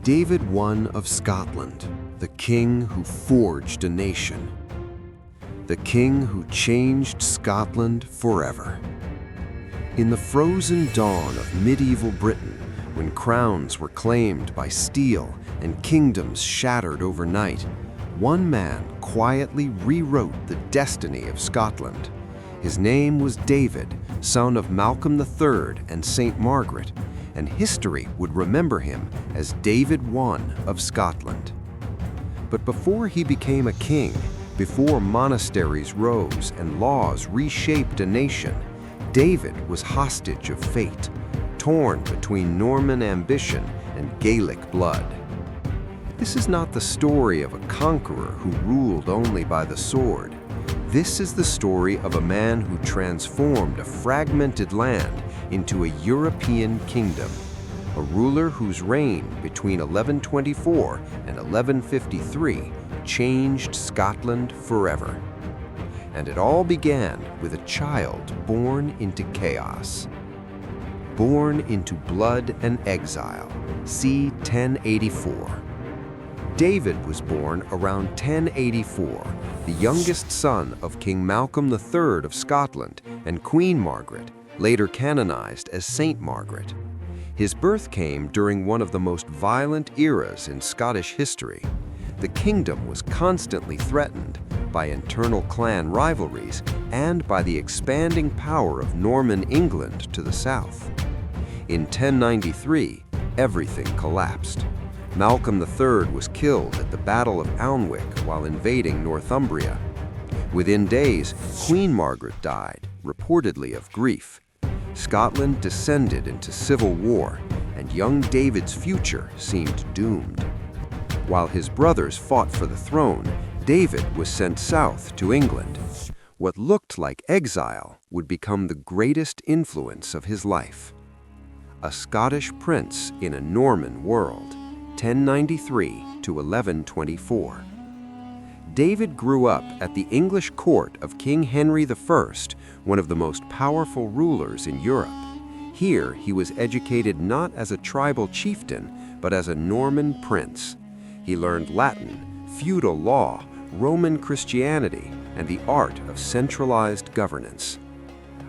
David I of Scotland, the king who forged a nation. The king who changed Scotland forever. In the frozen dawn of medieval Britain, when crowns were claimed by steel and kingdoms shattered overnight, one man quietly rewrote the destiny of Scotland. His name was David, son of Malcolm III and St. Margaret, and history would remember him as David I of Scotland. But before he became a king, before monasteries rose and laws reshaped a nation, David was hostage of fate, torn between Norman ambition and Gaelic blood. This is not the story of a conqueror who ruled only by the sword. This is the story of a man who transformed a fragmented land into a European kingdom, a ruler whose reign between 1124 and 1153 changed Scotland forever. And it all began with a child born into chaos. Born into blood and exile, c. 1084. David was born around 1084, the youngest son of King Malcolm III of Scotland and Queen Margaret, later canonized as Saint Margaret. His birth came during one of the most violent eras in Scottish history. The kingdom was constantly threatened by internal clan rivalries and by the expanding power of Norman England to the south. In 1093, everything collapsed. Malcolm III was killed at the Battle of Alnwick while invading Northumbria. Within days, Queen Margaret died, reportedly of grief. Scotland descended into civil war, and young David's future seemed doomed. While his brothers fought for the throne, David was sent south to England. What looked like exile would become the greatest influence of his life. A Scottish prince in a Norman world, 1093 to 1124. David grew up at the English court of King Henry I, one of the most powerful rulers in Europe. Here he was educated not as a tribal chieftain, but as a Norman prince. He learned Latin, feudal law, Roman Christianity, and the art of centralized governance.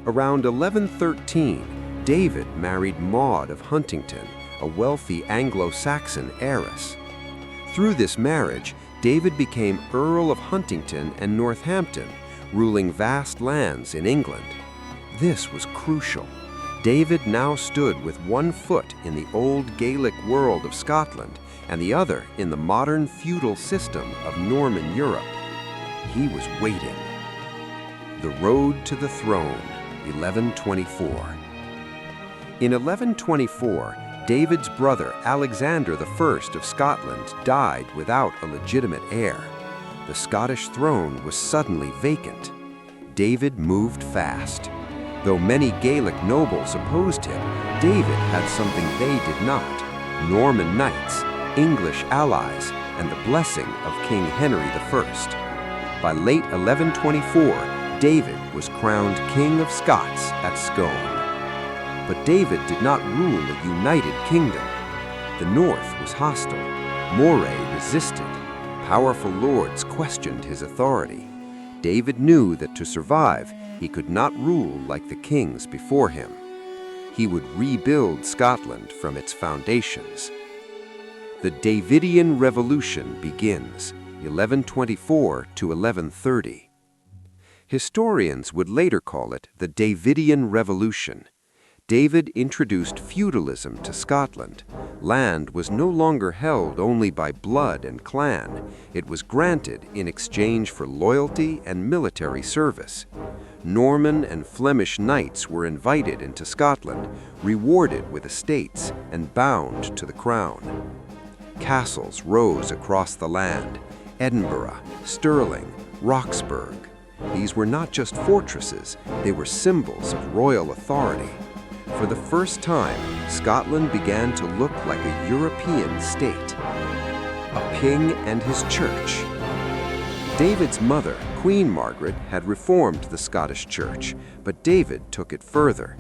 Around 1113, David married Maud of Huntington, a wealthy Anglo-Saxon heiress. Through this marriage, David became Earl of Huntington and Northampton, ruling vast lands in England. This was crucial. David now stood with one foot in the old Gaelic world of Scotland and the other in the modern feudal system of Norman Europe. He was waiting. The road to the throne, 1124. In 1124, David's brother Alexander I of Scotland died without a legitimate heir. The Scottish throne was suddenly vacant. David moved fast. Though many Gaelic nobles opposed him, David had something they did not: Norman knights, English allies, and the blessing of King Henry I. By late 1124, David was crowned King of Scots at Scone. But David did not rule a united kingdom. The north was hostile. Moray resisted. Powerful lords questioned his authority. David knew that to survive, he could not rule like the kings before him. He would rebuild Scotland from its foundations. The Davidian Revolution begins, 1124 to 1130. Historians would later call it the Davidian Revolution. David introduced feudalism to Scotland. Land was no longer held only by blood and clan. It was granted in exchange for loyalty and military service. Norman and Flemish knights were invited into Scotland, rewarded with estates and bound to the crown. Castles rose across the land: Edinburgh, Stirling, Roxburgh. These were not just fortresses, they were symbols of royal authority. For the first time, Scotland began to look like a European state. A king and his church. David's mother, Queen Margaret, had reformed the Scottish church, but David took it further.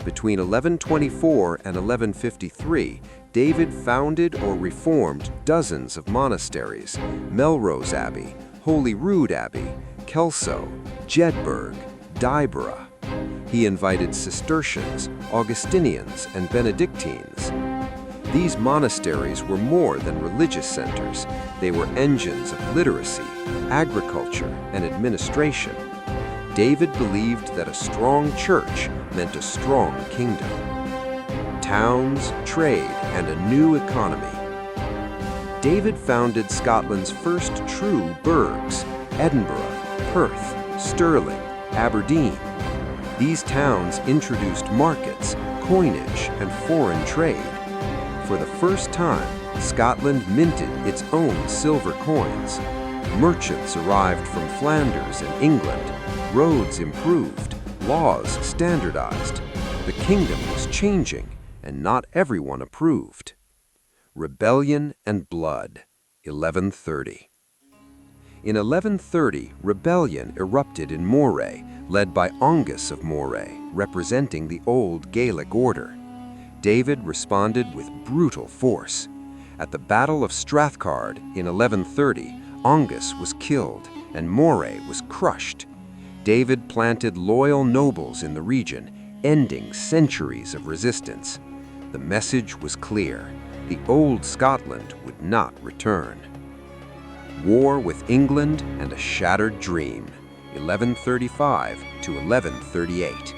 Between 1124 and 1153, David founded or reformed dozens of monasteries: Melrose Abbey, Holyrood Abbey, Kelso, Jedburgh, Diborough. He invited Cistercians, Augustinians, and Benedictines. These monasteries were more than religious centers. They were engines of literacy, agriculture, and administration. David believed that a strong church meant a strong kingdom. Towns, trade, and a new economy. David founded Scotland's first true burghs: Edinburgh, Perth, Stirling, Aberdeen. These towns introduced markets, coinage, and foreign trade. For the first time, Scotland minted its own silver coins. Merchants arrived from Flanders and England. Roads improved. Laws standardized. The kingdom was changing, and not everyone approved. Rebellion and blood, 1130. In 1130, rebellion erupted in Moray, led by Angus of Moray, representing the old Gaelic order. David responded with brutal force. At the Battle of Strathcard in 1130, Angus was killed and Moray was crushed. David planted loyal nobles in the region, ending centuries of resistance. The message was clear: the old Scotland would not return. War with England and a shattered dream, 1135 to 1138.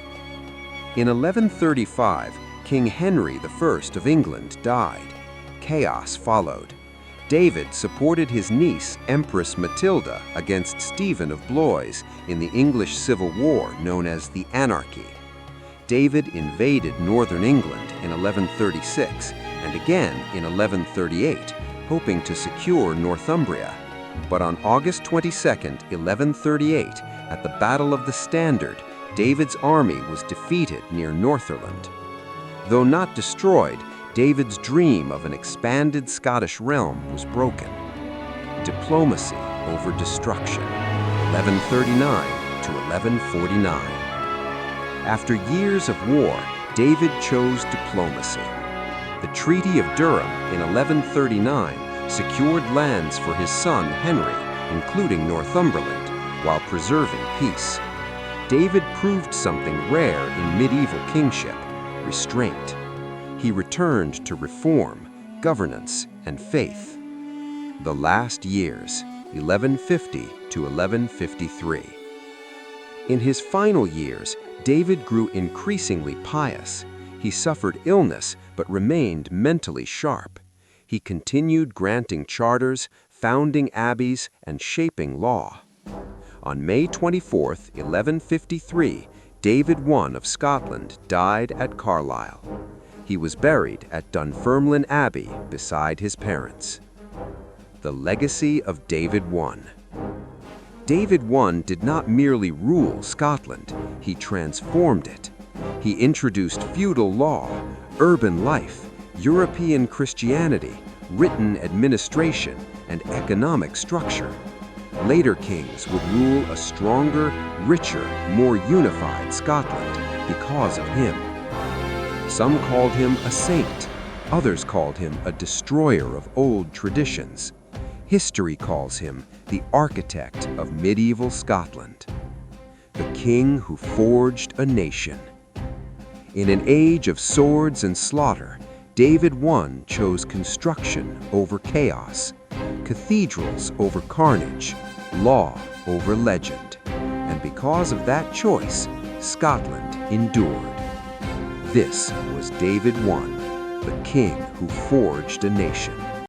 In 1135, King Henry I of England died. Chaos followed. David supported his niece, Empress Matilda, against Stephen of Blois in the English Civil War known as the Anarchy. David invaded northern England in 1136 and again in 1138, hoping to secure Northumbria. But on August 22, 1138, at the Battle of the Standard, David's army was defeated near Northumberland. Though not destroyed, David's dream of an expanded Scottish realm was broken. Diplomacy over destruction, 1139 to 1149. After years of war, David chose diplomacy. The Treaty of Durham in 1139 secured lands for his son Henry, including Northumberland, while preserving peace. David proved something rare in medieval kingship: restraint. He returned to reform, governance, and faith. The last years, 1150 to 1153. In his final years, David grew increasingly pious. He suffered illness but remained mentally sharp. He continued granting charters, founding abbeys, and shaping law. On May 24, 1153, David I of Scotland died at Carlisle. He was buried at Dunfermline Abbey beside his parents. The legacy of David I. David I did not merely rule Scotland, he transformed it. He introduced feudal law, urban life, European Christianity, written administration, and economic structure. Later kings would rule a stronger, richer, more unified Scotland because of him. Some called him a saint, others called him a destroyer of old traditions. History calls him the architect of medieval Scotland, the king who forged a nation. In an age of swords and slaughter, David I chose construction over chaos, cathedrals over carnage, law over legend. And because of that choice, Scotland endured. This was David I, the king who forged a nation.